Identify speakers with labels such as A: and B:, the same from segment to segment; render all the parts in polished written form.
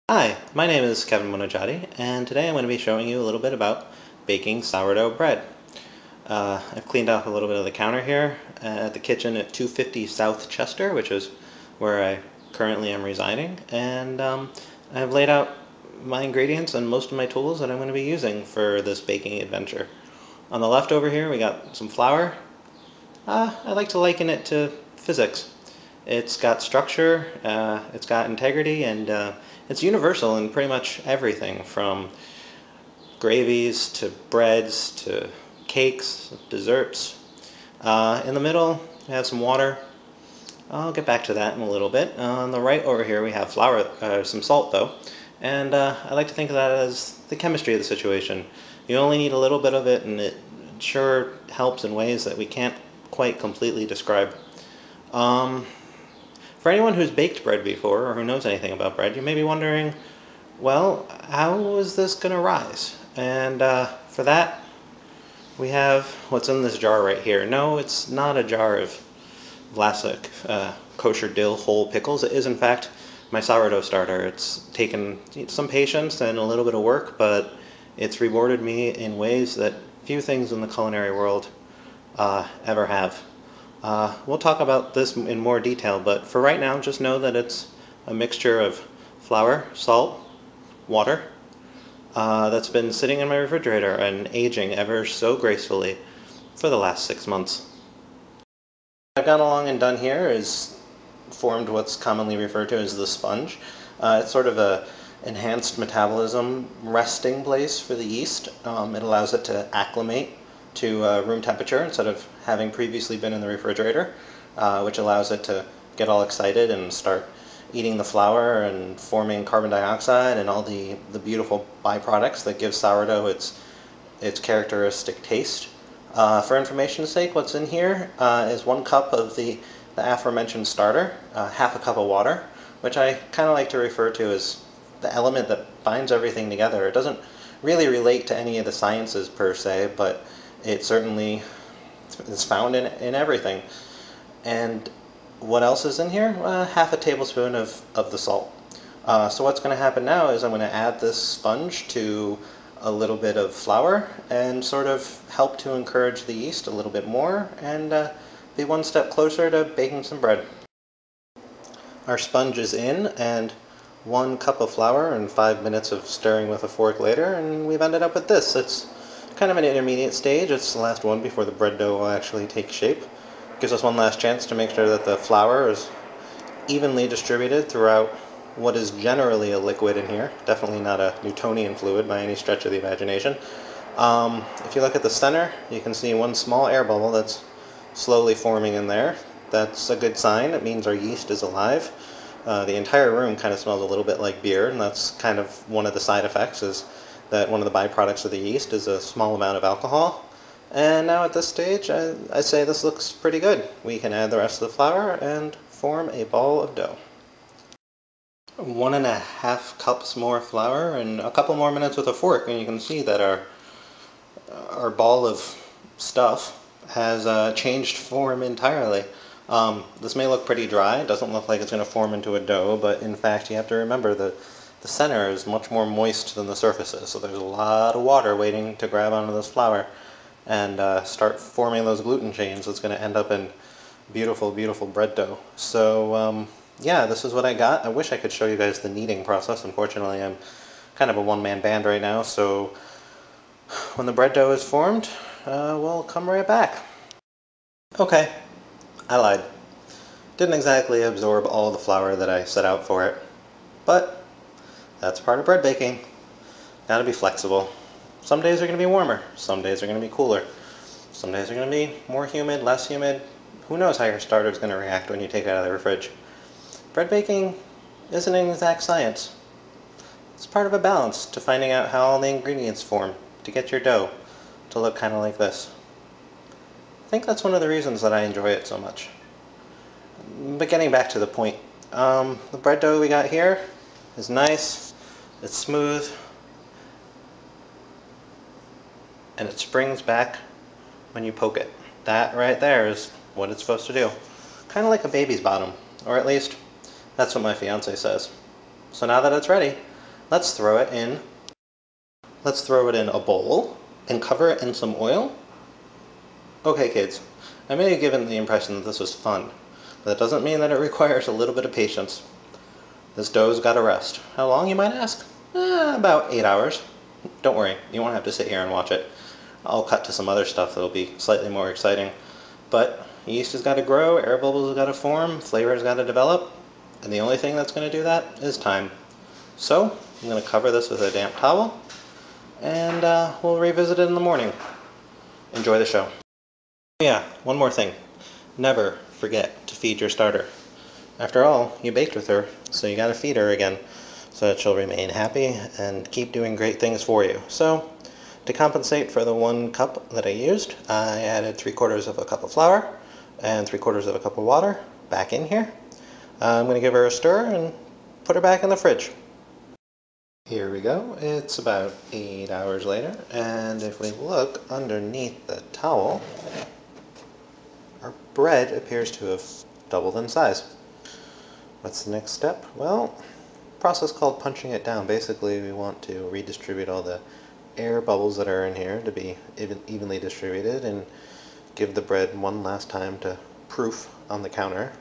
A: Hi, my name is Kevin Monojati, and today I'm going to be showing you a little bit about baking sourdough bread. I've cleaned off a little bit of the counter here at the kitchen at 250 South Chester, which is where I currently am residing, and I've laid out my ingredients and most of my tools that I'm going to be using for this baking adventure. On the left over here we got some flour. I like to liken it to physics. It's got structure, it's got integrity, and it's universal in pretty much everything from gravies to breads to cakes, desserts. In the middle, we have some water. I'll get back to that in a little bit. On the right over here, we have flour, some salt though, and I like to think of that as the chemistry of the situation. You only need a little bit of it, and it sure helps in ways that we can't quite completely describe. For anyone who's baked bread before or who knows anything about bread, you may be wondering, well, how is this going to rise? And for that, we have what's in this jar right here. No, it's not a jar of Vlasic kosher dill whole pickles. It is, in fact, my sourdough starter. It's taken some patience and a little bit of work, but it's rewarded me in ways that few things in the culinary world ever have. We'll talk about this in more detail, but for right now, just know that it's a mixture of flour, salt, water, that's been sitting in my refrigerator and aging ever so gracefully for the last 6 months. What I've gone along and done here is formed what's commonly referred to as the sponge. It's sort of a enhanced metabolism resting place for the yeast. It allows it to acclimate to room temperature instead of having previously been in the refrigerator, which allows it to get all excited and start eating the flour and forming carbon dioxide and all the beautiful byproducts that give sourdough its characteristic taste. For information's sake, what's in here is 1 cup of the aforementioned starter, half a cup of water, which I kind of like to refer to as the element that binds everything together. It doesn't really relate to any of the sciences per se, but it certainly is found in everything. And what else is in here? Half a tablespoon of the salt. So what's going to happen now is I'm going to add this sponge to a little bit of flour and sort of help to encourage the yeast a little bit more and be one step closer to baking some bread. Our sponge is in, and 1 cup of flour and 5 minutes of stirring with a fork later, and we've ended up with this. It's kind of an intermediate stage. It's the last one before the bread dough will actually take shape. Gives us one last chance to make sure that the flour is evenly distributed throughout what is generally a liquid in here. Definitely not a Newtonian fluid by any stretch of the imagination. If you look at the center, you can see 1 small air bubble that's slowly forming in there. That's a good sign. It means our yeast is alive. The entire room kind of smells a little bit like beer, and that's kind of one of the side effects, is that one of the byproducts of the yeast is a small amount of alcohol. And now at this stage, I say this looks pretty good. We can add the rest of the flour and form a ball of dough. 1.5 cups more flour and a couple more minutes with a fork, and you can see that our ball of stuff has changed form entirely. This may look pretty dry. It doesn't look like it's going to form into a dough, but in fact you have to remember that the center is much more moist than the surfaces, so there's a lot of water waiting to grab onto this flour and start forming those gluten chains. It's going to end up in beautiful, beautiful bread dough. So yeah, this is what I got. I wish I could show you guys the kneading process. Unfortunately, I'm kind of a one-man band right now, so when the bread dough is formed, we'll come right back. Okay, I lied. Didn't exactly absorb all the flour that I set out for it, but that's part of bread baking. Gotta be flexible. Some days are going to be warmer, some days are going to be cooler, some days are going to be more humid, less humid. Who knows how your starter is going to react when you take it out of the fridge. Bread baking isn't an exact science. It's part of a balance to finding out how all the ingredients form to get your dough to look kind of like this. I think that's one of the reasons that I enjoy it so much. But getting back to the point, the bread dough we got here is nice, it's smooth, and it springs back when you poke it. That right there is what it's supposed to do. Kind of like a baby's bottom, or at least that's what my fiance says. So now that it's ready, let's throw it in. Let's throw it in a bowl and cover it in some oil. Okay, kids, I may have given the impression that this was fun, but that doesn't mean that it requires a little bit of patience. This dough's got to rest. How long, you might ask? About 8 hours. Don't worry, you won't have to sit here and watch it. I'll cut to some other stuff that'll be slightly more exciting. But yeast has got to grow, air bubbles have got to form, flavor has got to develop, and the only thing that's going to do that is time. So, I'm going to cover this with a damp towel, and we'll revisit it in the morning. Enjoy the show. Yeah, one more thing. Never forget to feed your starter. After all, you baked with her, so you gotta feed her again, so that she'll remain happy and keep doing great things for you. So, to compensate for the 1 cup that I used, I added 3/4 of a cup of flour and 3/4 of a cup of water back in here. I'm gonna give her a stir and put her back in the fridge. Here we go. It's about 8 hours later, and if we look underneath the towel, our bread appears to have doubled in size. What's the next step? Well, process called punching it down. Basically, we want to redistribute all the air bubbles that are in here to be evenly distributed and give the bread one last time to proof on the counter,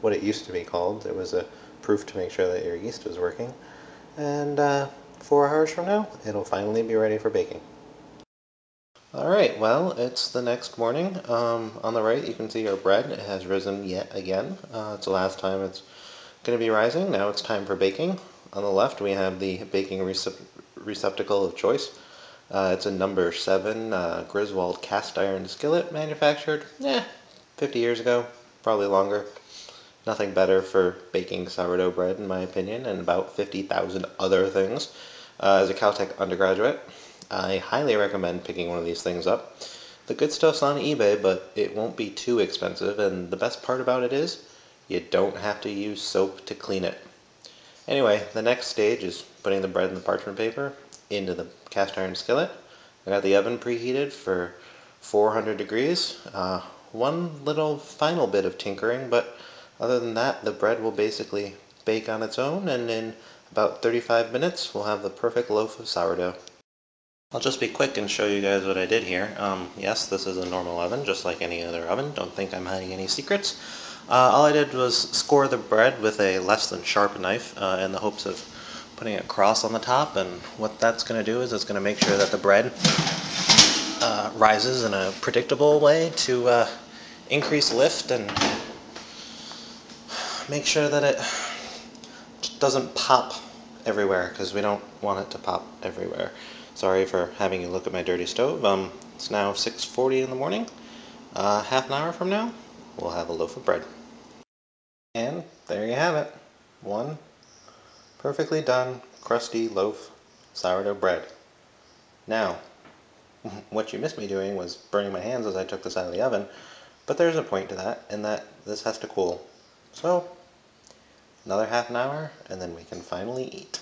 A: what it used to be called. It was a proof to make sure that your yeast was working. And 4 hours from now, it'll finally be ready for baking. Alright, well, it's the next morning. On the right, you can see our bread has risen yet again. It's the last time it's going to be rising. Now it's time for baking. On the left, we have the baking receptacle of choice. It's a number 7 Griswold cast iron skillet, manufactured 50 years ago, probably longer. Nothing better for baking sourdough bread, in my opinion, and about 50,000 other things. As a Caltech undergraduate, I highly recommend picking one of these things up. The good stuff's on eBay, but it won't be too expensive, and the best part about it is you don't have to use soap to clean it. Anyway, the next stage is putting the bread in the parchment paper into the cast iron skillet. I got the oven preheated for 400 degrees. One little final bit of tinkering, but other than that, the bread will basically bake on its own, and in about 35 minutes, we'll have the perfect loaf of sourdough. I'll just be quick and show you guys what I did here. Yes, this is a normal oven, just like any other oven. Don't think I'm hiding any secrets. All I did was score the bread with a less than sharp knife in the hopes of putting it cross on the top, and what that's going to do is it's going to make sure that the bread rises in a predictable way to increase lift and make sure that it doesn't pop everywhere, because we don't want it to pop everywhere. Sorry for having you look at my dirty stove. It's now 6:40 in the morning. Half an hour from now, we'll have a loaf of bread. And there you have it. One perfectly done, crusty loaf sourdough bread. Now, what you missed me doing was burning my hands as I took this out of the oven, but there's a point to that, in that this has to cool. So, another half an hour, and then we can finally eat.